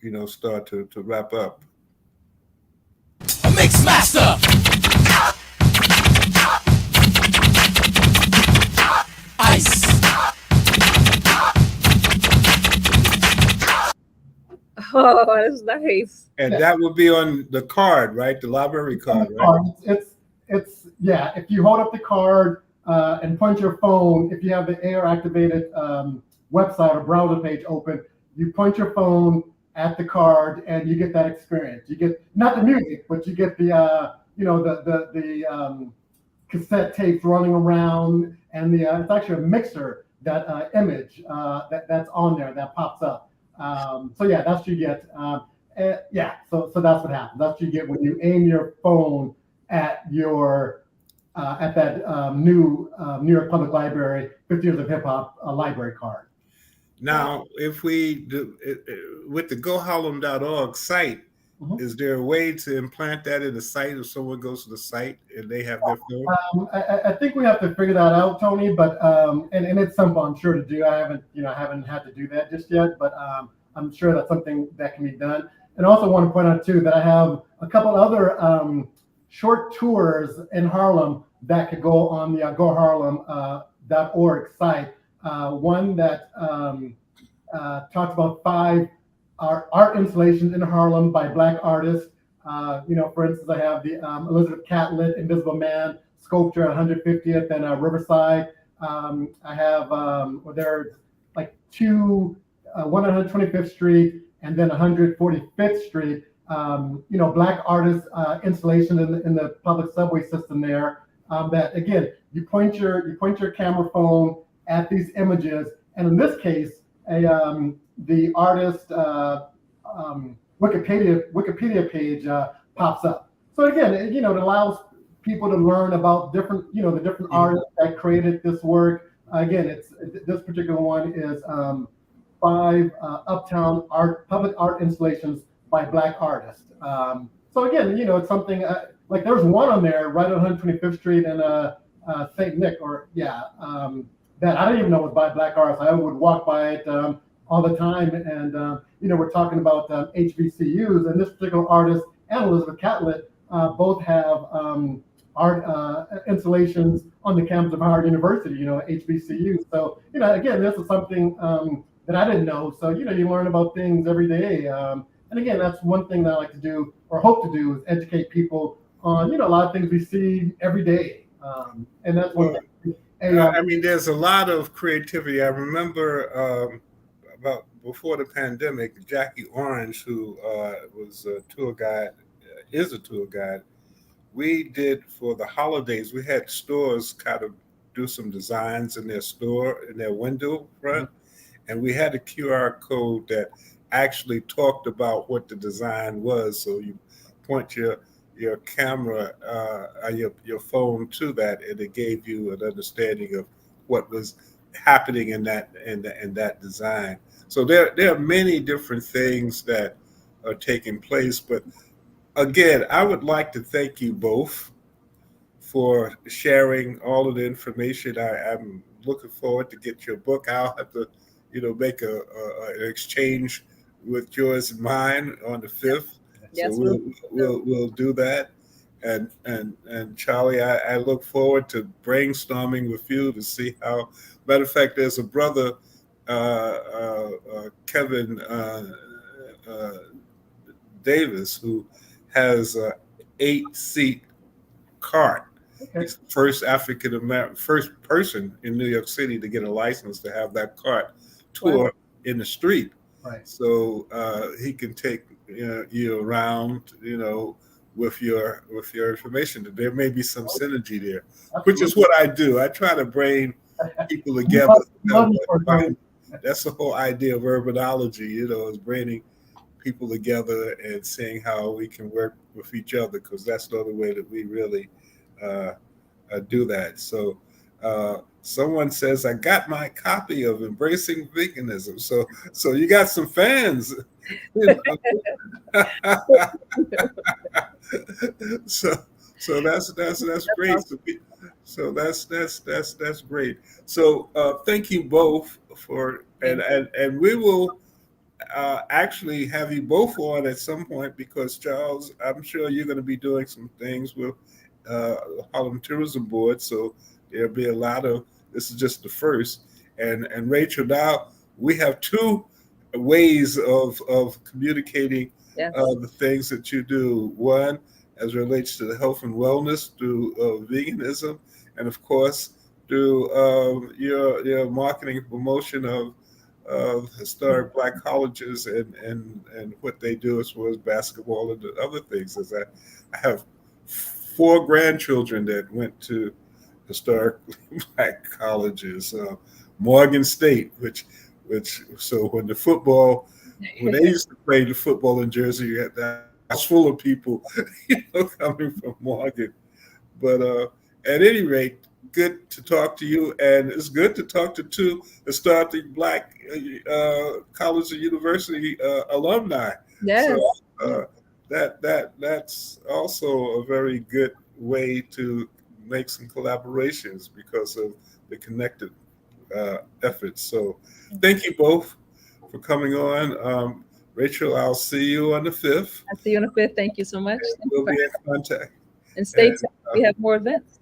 you know, start to wrap up. A mix master. Ice. Oh, that's nice. And that would be on the card, right? The library card, right? It's yeah. If you hold up the card and point your phone, if you have the AR activated website or browser page open, you point your phone at the card and you get that experience. You get not the music, but you get the you know, the cassette tapes running around, and it's actually a mixer, that image that's on there that pops up. So yeah, that's what you get. Yeah, so that's what happens. That's what you get when you aim your phone at your at that new New York Public Library 50 Years of Hip Hop library card. Now, if we do with the goharlem.org site, is there a way to implant that in the site if someone goes to the site and they have their phone? I think we have to figure that out, Tony. But and it's something I'm sure to do. I haven't had to do that just yet, but I'm sure that's something that can be done. And also want to point out too that I have a couple other short tours in Harlem that could go on the goharlem.org site. One that talks about 5 art installations in Harlem by Black artists. You know, for instance, I have the Elizabeth Catlett Invisible Man sculpture at 150th and Riverside. I have there's like 2, one on 125th Street and then 145th Street. You know, Black artists installation in the public subway system there. That again, you point your camera phone at these images, and in this case, the artist Wikipedia page pops up. So again, you know, it allows people to learn about different, you know, the different artists that created this work. Again, this particular one is 5 uptown public art installations by Black artists. So again, you know, it's something like there's one on there right on 125th Street and St. Nick, or that I didn't even know was by Black artists. I would walk by it all the time. And, we're talking about HBCUs, and this particular artist and Elizabeth Catlett both have art installations on the campus of Howard University, HBCU. So, again, this is something that I didn't know. So, you learn about things every day. And again, that's one thing that I like to do or hope to do is educate people on, a lot of things we see every day. And that's one thing. I mean, there's a lot of creativity. I remember about before the pandemic, Jackie Orange, who was a tour guide, is a tour guide. We did for the holidays. We had stores kind of do some designs in their store, in their window front, and we had a QR code that actually talked about what the design was. So you point your camera, your phone to that, and it gave you an understanding of what was happening in that design. So there are many different things that are taking place. But again, I would like to thank you both for sharing all of the information. I'm looking forward to get your book. I'll have to, make an exchange with yours and mine on the 5th. Yes, So we'll do that. And Charlie, I look forward to brainstorming with you to see how. Matter of fact, there's a brother, Kevin Davis, who has a 8-seat cart. Okay. He's the first person in New York City to get a license to have that cart tour in the street. Right. So he can take you around, with your information. There may be some synergy there, which is what I do. I try to bring people together. That's the whole idea of urbanology, is bringing people together and seeing how we can work with each other, because that's the only way that we really do that. So someone says, I got my copy of Embracing Veganism. So you got some fans. So that's great. So that's great. So thank you both for and we will actually have you both on at some point, because Charles, I'm sure you're going to be doing some things with Harlem Tourism Board. So there'll be a lot of, this is just the first. And Rachel, now we have two ways of communicating the things that you do. One, as relates to the health and wellness through veganism, and of course through your marketing and promotion of historic Black colleges and what they do as well as basketball and other things. As I have 4 grandchildren that went to historic Black colleges, Morgan State, which so when they used to play the football in Jersey, you had that house full of people, coming from Morgan. But at any rate, good to talk to you, and it's good to talk to 2 historically Black college and university alumni. Yes. So that's also a very good way to make some collaborations because of the connected efforts. So thank you both for coming on. Rachel, I'll see you on the 5th. I'll see you on the 5th. Thank you so much. We'll be in contact. And stay tuned. We have more events.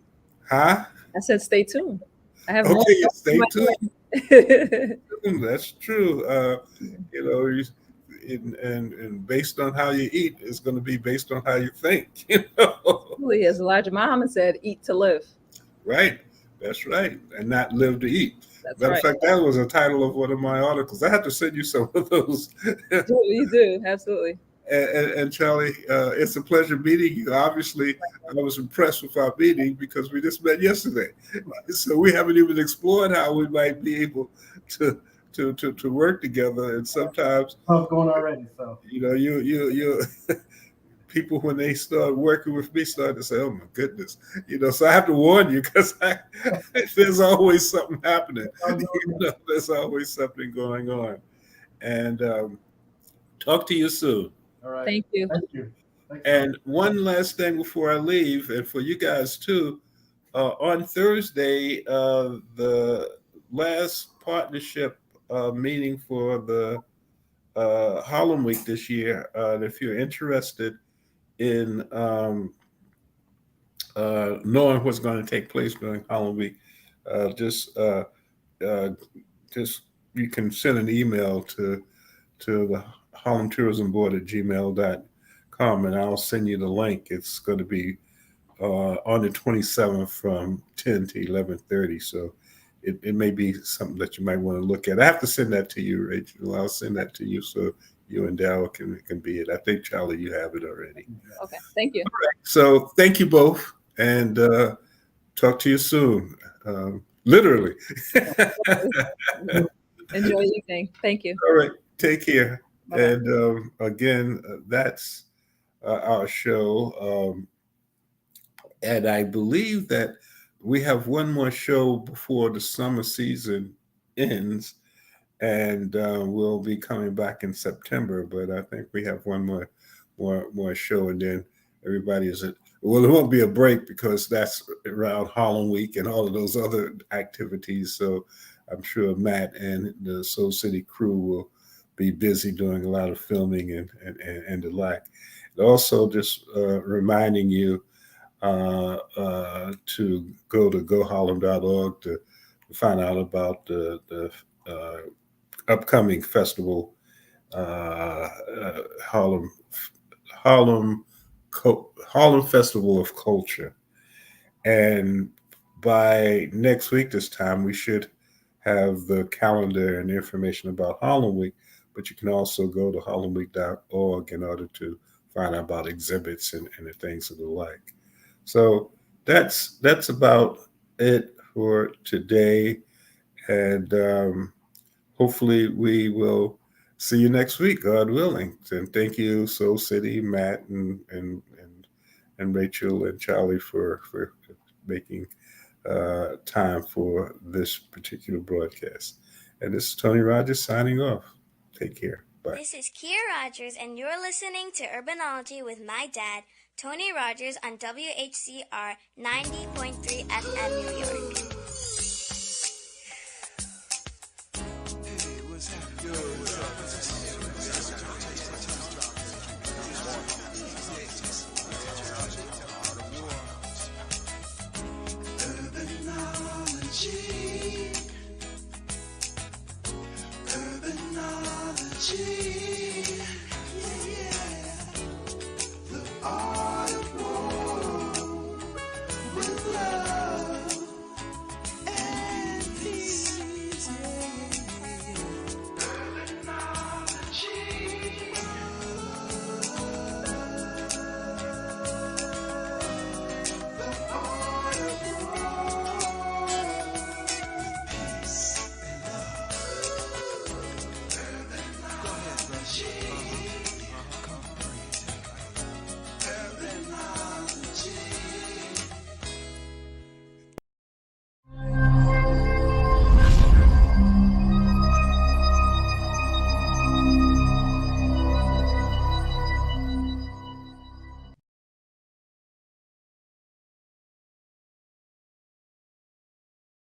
Huh? I said stay tuned. I have more. Okay, stay tuned. That's true. And based on how you eat, it's going to be based on how you think. As Elijah Muhammad said, eat to live. Right. That's right. And not live to eat. That's Matter right. of fact, that was a title of one of my articles. I have to send you some of those. You do, absolutely. And Charlie, it's a pleasure meeting you. Obviously, I was impressed with our meeting because we just met yesterday. So we haven't even explored how we might be able to work together. And sometimes it's going already. So you people, when they start working with me, start to say, "Oh my goodness," So I have to warn you because there's always something happening. There's always something going on. And talk to you soon. All right. Thank you. Thank you. And one last thing before I leave, and for you guys too, on Thursday, the last partnership meeting for the Harlem Week this year. If you're interested in knowing what's going to take place during Harlem Week, just just you can send an email to the Harlem Tourism Board at gmail.com, and I'll send you the link. It's going to be on the 27th from 10 to 11:30. So it may be something that you might want to look at. I have to send that to you, Rachel. I'll send that to you so you and Darryl can be it. I think, Charlie, you have it already. Okay, thank you. All right. So thank you both, and talk to you soon. Literally. Enjoy your evening. Thank you. All right. Take care. Bye-bye. And again, that's our show. And I believe that we have one more show before the summer season ends, and we'll be coming back in September. But I think we have one more show, and then everybody is at. Well, it won't be a break because that's around Harlem Week and all of those other activities. So I'm sure Matt and the Soul City crew will be busy doing a lot of filming and the like. And also, just reminding you to go to goharlem.org to find out about the upcoming festival, Harlem Festival of Culture. And by next week this time, we should have the calendar and information about Harlem Week, but you can also go to harlemweek.org in order to find out about exhibits and the things of the like. So that's about it for today. And hopefully we will see you next week, God willing. And thank you, Soul City, Matt, and Rachel and Charlie for making time for this particular broadcast. And this is Tony Rogers signing off. Take care. Bye. This is Kia Rogers, and you're listening to Urbanology with my dad, Tony Rogers, on WHCR 90.3 FM, New York. Urbanology.